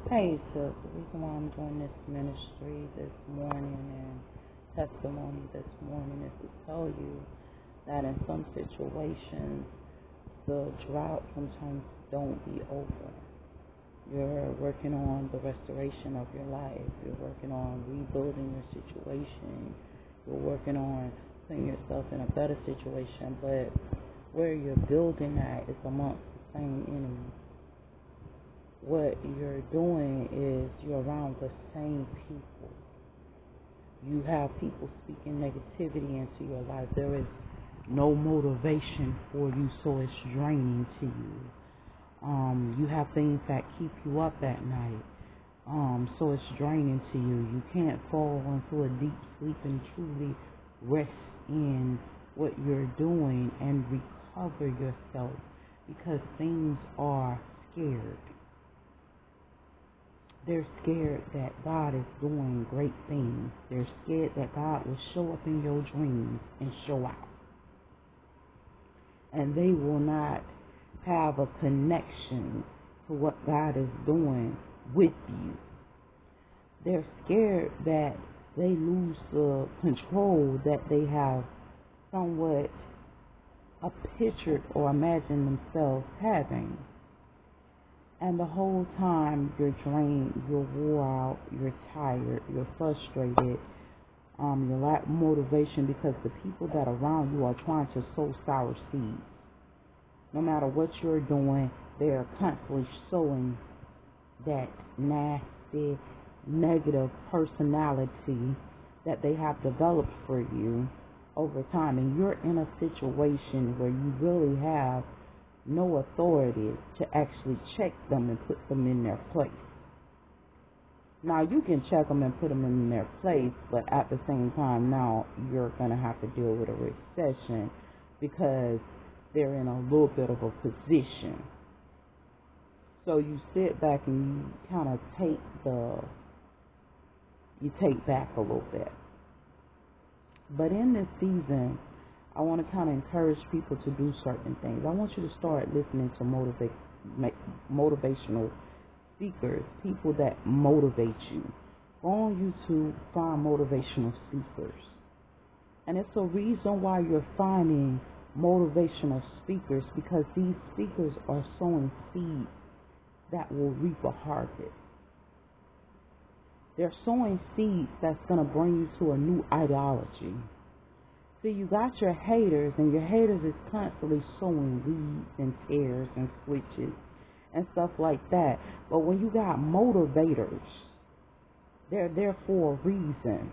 Hey, so the reason why I'm doing this ministry this morning and testimony this morning is to tell you that in some situations, the drought sometimes don't be over. You're working on the restoration of your life. You're working on rebuilding your situation. You're working on putting yourself in a better situation, but where you're building at is amongst the same enemy. What you're doing is you're around the same people. You have people speaking negativity into your life. There is no motivation for you, so it's draining to you. You have things that keep you up at night, so it's draining to you. You can't fall into a deep sleep and truly rest in what you're doing and recover yourself because things are scared. They're scared that God is doing great things. They're scared that God will show up in your dreams and show out. And they will not have a connection to what God is doing with you. They're scared that they lose the control that they have somewhat pictured or imagined themselves having. And the whole time you're drained, you're wore out, you're tired, you're frustrated, you lack motivation because the people that are around you are trying to sow sour seeds. No matter what you're doing, they are constantly sowing that nasty, negative personality that they have developed for you over time. And you're in a situation where you really have no authority to actually check them and put them in their place. Now, you can check them and put them in their place, but at the same time, now you're going to have to deal with a recession because they're in a little bit of a position. So you sit back and you kind of take back a little bit. But in this season, I want to kind of encourage people to do certain things. I want you to start listening to motivational speakers, people that motivate you. Go on YouTube, find motivational speakers. And it's a reason why you're finding motivational speakers, because these speakers are sowing seeds that will reap a harvest. They're sowing seeds that's going to bring you to a new ideology. See, you got your haters, and your haters is constantly sowing weeds and tares and switches and stuff like that. But when you got motivators, they're there for a reason.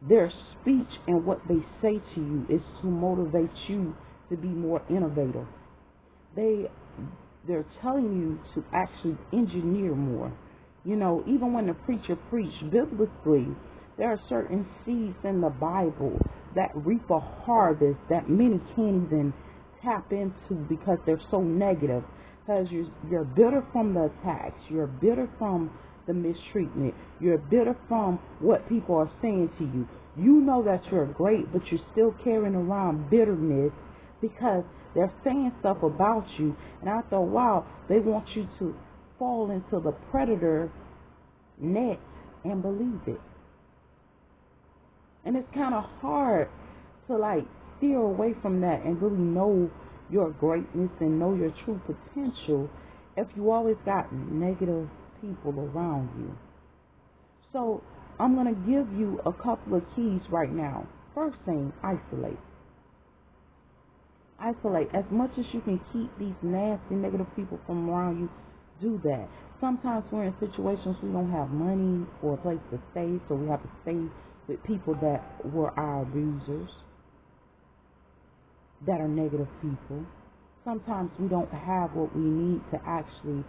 Their speech and what they say to you is to motivate you to be more innovative. They're telling you to actually engineer more. You know, even when the preacher preached biblically, there are certain seeds in the Bible that reap a harvest that many can't even tap into because they're so negative. Because you're bitter from the attacks, you're bitter from the mistreatment, you're bitter from what people are saying to you. You know that you're great, but you're still carrying around bitterness because they're saying stuff about you. And after a while, they want you to fall into the predator net and believe it. And it's kind of hard to steer away from that and really know your greatness and know your true potential if you always got negative people around you. So I'm going to give you a couple of keys right now. First thing, isolate. Isolate. As much as you can keep these nasty negative people from around you, do that. Sometimes we're in situations we don't have money or a place to stay, so we have to stay with people that were our abusers, that are negative people. Sometimes we don't have what we need to actually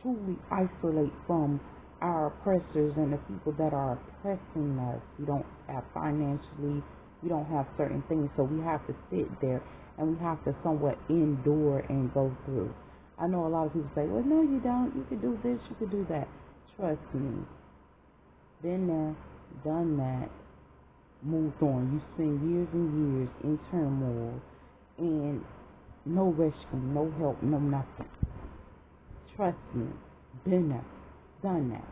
truly isolate from our oppressors and the people that are oppressing us. We don't have financially, we don't have certain things, so we have to sit there and we have to somewhat endure and go through. I know a lot of people say, well, no, you don't. You could do this, you could do that. Trust me. Been there, done that, moved on. You spend years and years in turmoil and no rescue, no help, no nothing. Trust me. Been there. done that.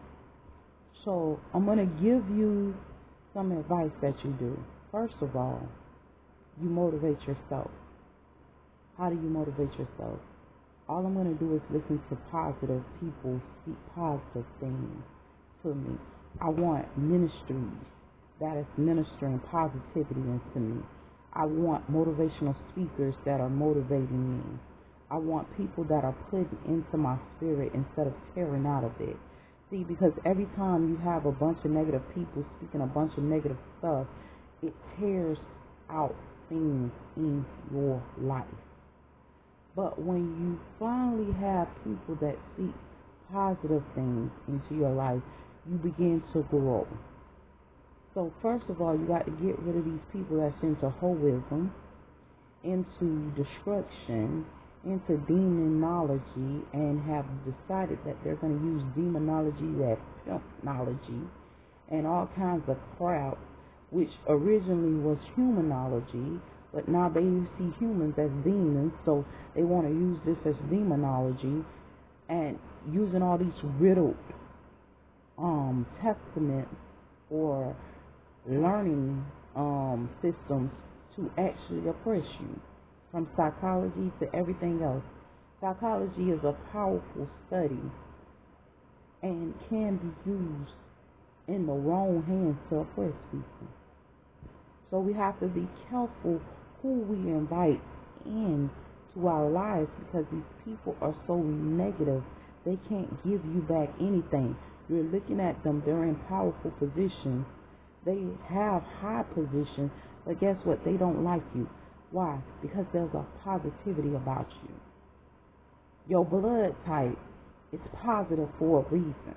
So I'm going to give you some advice that you do. First of all, you motivate yourself. How do you motivate yourself? All I'm going to do is listen to positive people speak positive things to me. I want ministries that is ministering positivity into me. I want motivational speakers that are motivating me. I want people that are put into my spirit instead of tearing out of it. See, because every time you have a bunch of negative people speaking a bunch of negative stuff, it tears out things in your life. But when you finally have people that speak positive things into your life, you begin to grow. So first of all, you got to get rid of these people that's into hoism, into destruction, into demonology, and have decided that they're going to use demonology, that pimpnology, and all kinds of crap, which originally was humanology, but now they see humans as demons, so they want to use this as demonology, and using all these riddled testaments or learning systems to actually oppress you, from psychology to everything else. Psychology is a powerful study and can be used in the wrong hands to oppress people. So we have to be careful who we invite in to our lives, because these people are so negative, they can't give you back anything. You're looking at them, they're in powerful positions. They have high positions, but guess what? They don't like you. Why? Because there's a positivity about you. Your blood type is positive for a reason.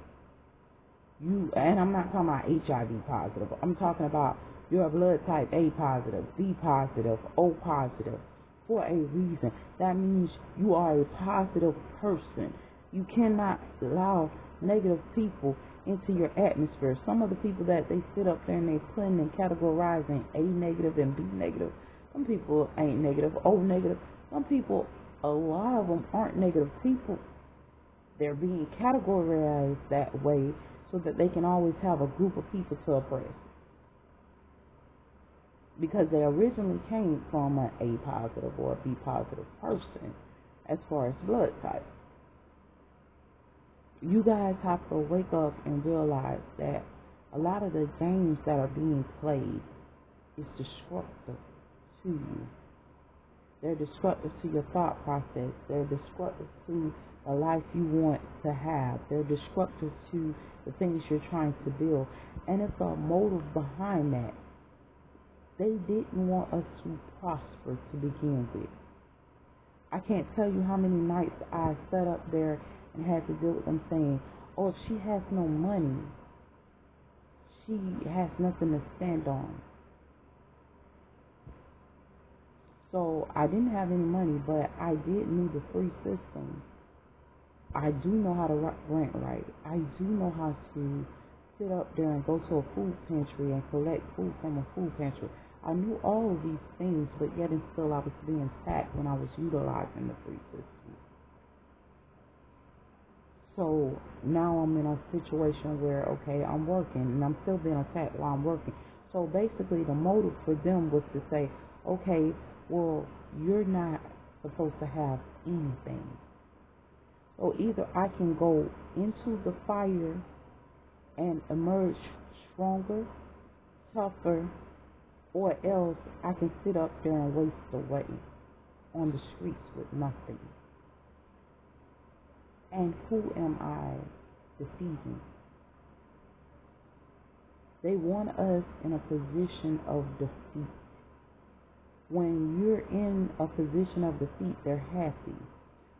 And I'm not talking about HIV positive. I'm talking about your blood type A positive, B positive, O positive, for a reason. That means you are a positive person. You cannot allow negative people into your atmosphere. Some of the people that they sit up there and they putting and categorizing A negative and B negative. Some people ain't negative, O negative. Some people, a lot of them aren't negative people. They're being categorized that way so that they can always have a group of people to oppress. Because they originally came from an A positive or a B positive person as far as blood type. You guys have to wake up and realize that a lot of the games that are being played is destructive to you. They're destructive to your thought process. They're destructive to the life you want to have. They're destructive to the things you're trying to build. And it's a motive behind that. They didn't want us to prosper to begin with. I can't tell you how many nights I sat up there and had to deal with them saying, oh, if she has no money, she has nothing to stand on. So I didn't have any money, but I did need a free system. I do know how to rent right. I do know how to sit up there and go to a food pantry and collect food from a food pantry. I knew all of these things, but yet and still I was being taxed when I was utilizing the free system. So now I'm in a situation where, okay, I'm working and I'm still being attacked while I'm working. So basically the motive for them was to say, okay, well, you're not supposed to have anything. So either I can go into the fire and emerge stronger, tougher, or else I can sit up there and waste away on the streets with nothing. And who am I deceiving? They want us in a position of defeat. When you're in a position of defeat, they're happy.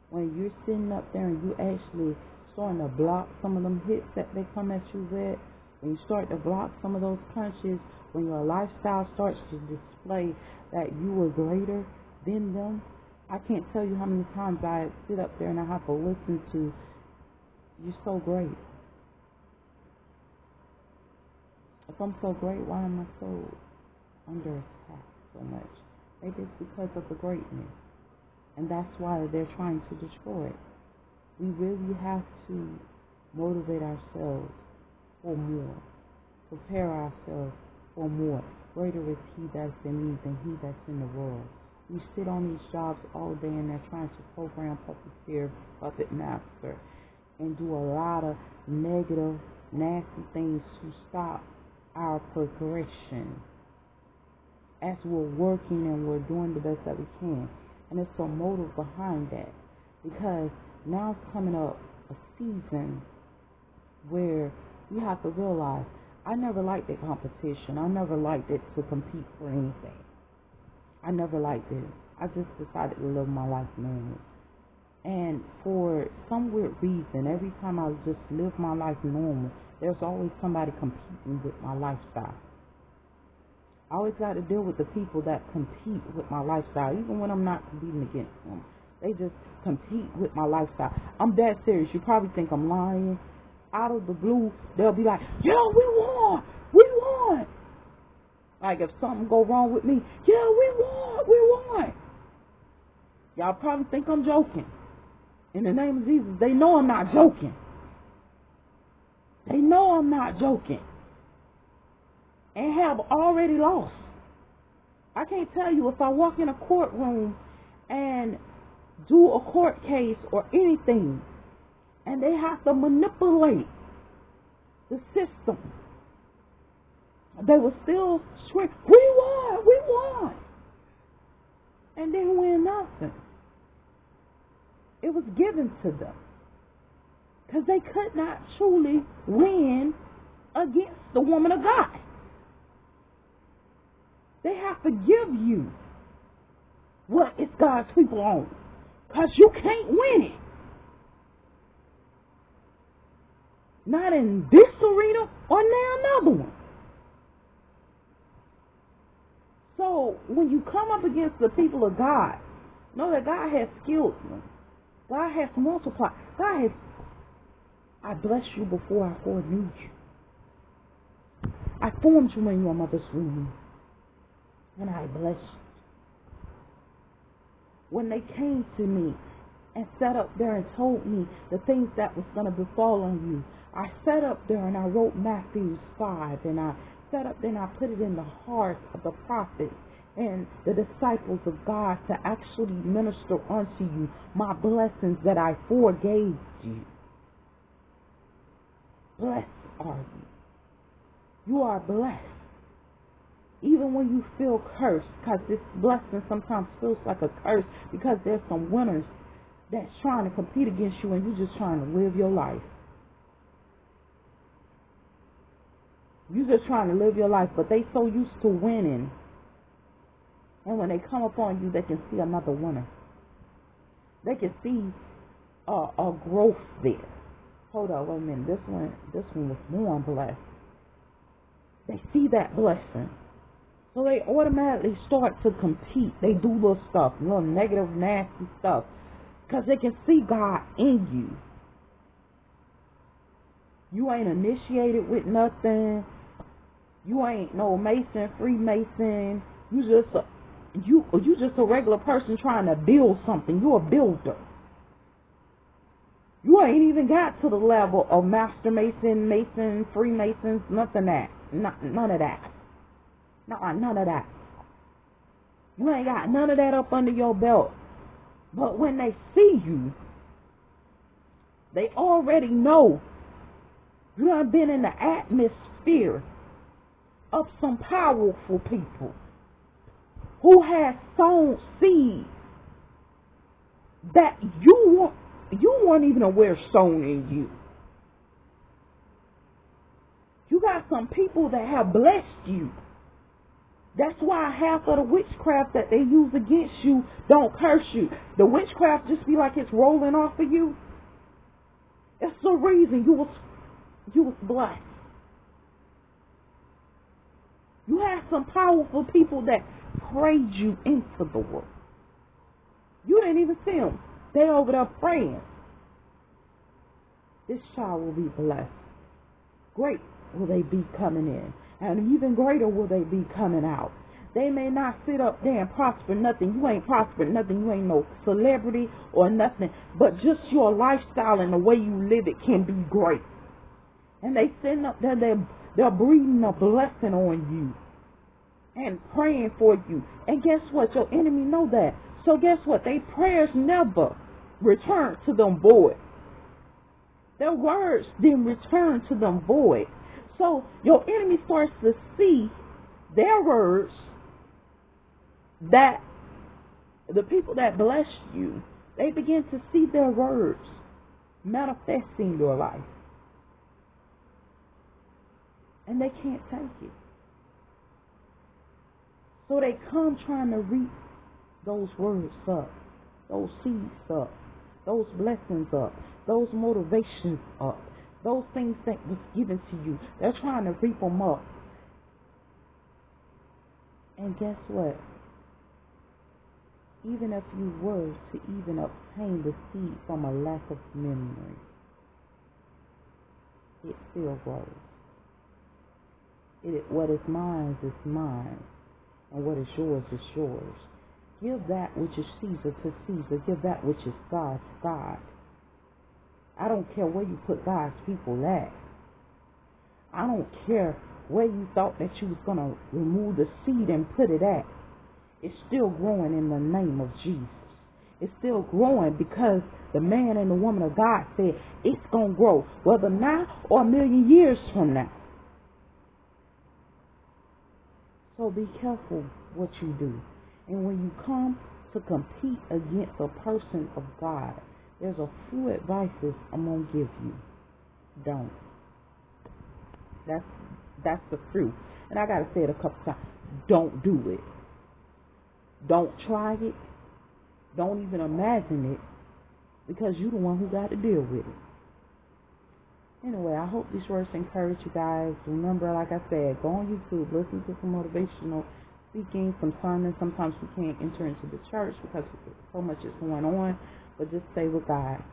When you're sitting up there and you actually starting to block some of them hits that they come at you with, when you start to block some of those punches, when your lifestyle starts to display that you were greater than them, I can't tell you how many times I sit up there and I have to listen to, you're so great. If I'm so great, why am I so under attack so much? Maybe it's because of the greatness. And that's why they're trying to destroy it. We really have to motivate ourselves for more, prepare ourselves for more. Greater is He that's in me than he that's in the world. We sit on these jobs all day and they're trying to program, puppeteer, puppet master, and do a lot of negative, nasty things to stop our progression as we're working and we're doing the best that we can. And it's a motive behind that, because now it's coming up a season where you have to realize, I never liked the competition. I never liked it to compete for anything. I never liked it. I just decided to live my life normal. And for some weird reason, every time I just live my life normal, there's always somebody competing with my lifestyle. I always got to deal with the people that compete with my lifestyle, even when I'm not competing against them. They just compete with my lifestyle. I'm dead serious. You probably think I'm lying. Out of the blue, they'll be like, "Yo, we won! We won!" Like if something go wrong with me, "Yeah, we won! We won!" Y'all probably think I'm joking. In the name of Jesus, they know I'm not joking. They know I'm not joking. And have already lost. I can't tell you, if I walk in a courtroom and do a court case or anything, and they have to manipulate the system, they will still scream, "We won! We won!" And didn't win nothing. It was given to them. Because they could not truly win against the woman of God. They have to give you what is God's people on. Because you can't win it. Not in this arena or now another one. So when you come up against the people of God, know that God has skilled them. God has multiplied. God has, I blessed you before I foreknew you. I formed you in your mother's womb. And I blessed you. When they came to me and sat up there and told me the things that was going to befall on you, I sat up there and I wrote Matthew 5, and I sat up there and I put it in the hearts of the prophets and the disciples of God to actually minister unto you my blessings that I forgave you. Blessed are you. You are blessed. Even when you feel cursed, because this blessing sometimes feels like a curse, because there's some winners that's trying to compete against you and you're just trying to live your life. You're just trying to live your life, but they so used to winning. And when they come upon you, they can see another winner. They can see a growth there. Hold on, wait a minute. This one was more blessed. They see that blessing. So they automatically start to compete. They do little stuff, little negative, nasty stuff, because they can see God in you. You ain't initiated with nothing. You ain't no Mason, Freemason. You just a regular person trying to build something. You're a builder. You ain't even got to the level of Master Mason, Mason, Freemasons, nothing that. None of that. None of that. You ain't got none of that up under your belt. But when they see you, they already know you have been in the atmosphere of some powerful people who have sown seed that you weren't even aware sown in you. You got some people that have blessed you. That's why half of the witchcraft that they use against you don't curse you. The witchcraft just be like it's rolling off of you. It's the reason you was blessed. You have some powerful people that prayed you into the world. You didn't even see them. They over there praying. This child will be blessed. Great will they be coming in. And even greater will they be coming out. They may not sit up there and prosper nothing. You ain't prospered nothing. You ain't no celebrity or nothing. But just your lifestyle and the way you live it can be great. And they sitting up there, they're breathing a blessing on you and praying for you. And guess what? Your enemy know that. So guess what? Their prayers never return to them void. Their words didn't return to them void. So your enemy starts to see their words, that the people that bless you, they begin to see their words manifesting your life. And they can't take it. So they come trying to reap those words up, those seeds up, those blessings up, those motivations up, those things that was given to you. They're trying to reap them up. And guess what? Even if you were to even obtain the seed from a lack of memory, it still grows. What is mine is mine, and what is yours is yours. Give that which is Caesar to Caesar. Give that which is God to God. I don't care where you put God's people at. I don't care where you thought that you was going to remove the seed and put it at. It's still growing in the name of Jesus. It's still growing because the man and the woman of God said it's going to grow, whether now or 1,000,000 years from now. So be careful what you do. And when you come to compete against a person of God, there's a few advices I'm going to give you. Don't. That's the truth. And I got to say it a couple times. Don't do it. Don't try it. Don't even imagine it, because you're the one who got to deal with it. Anyway, I hope these words encourage you guys. Remember, like I said, go on YouTube, listen to some motivational speaking, some sermons. Sometimes we can't enter into the church because so much is going on, but just stay with God.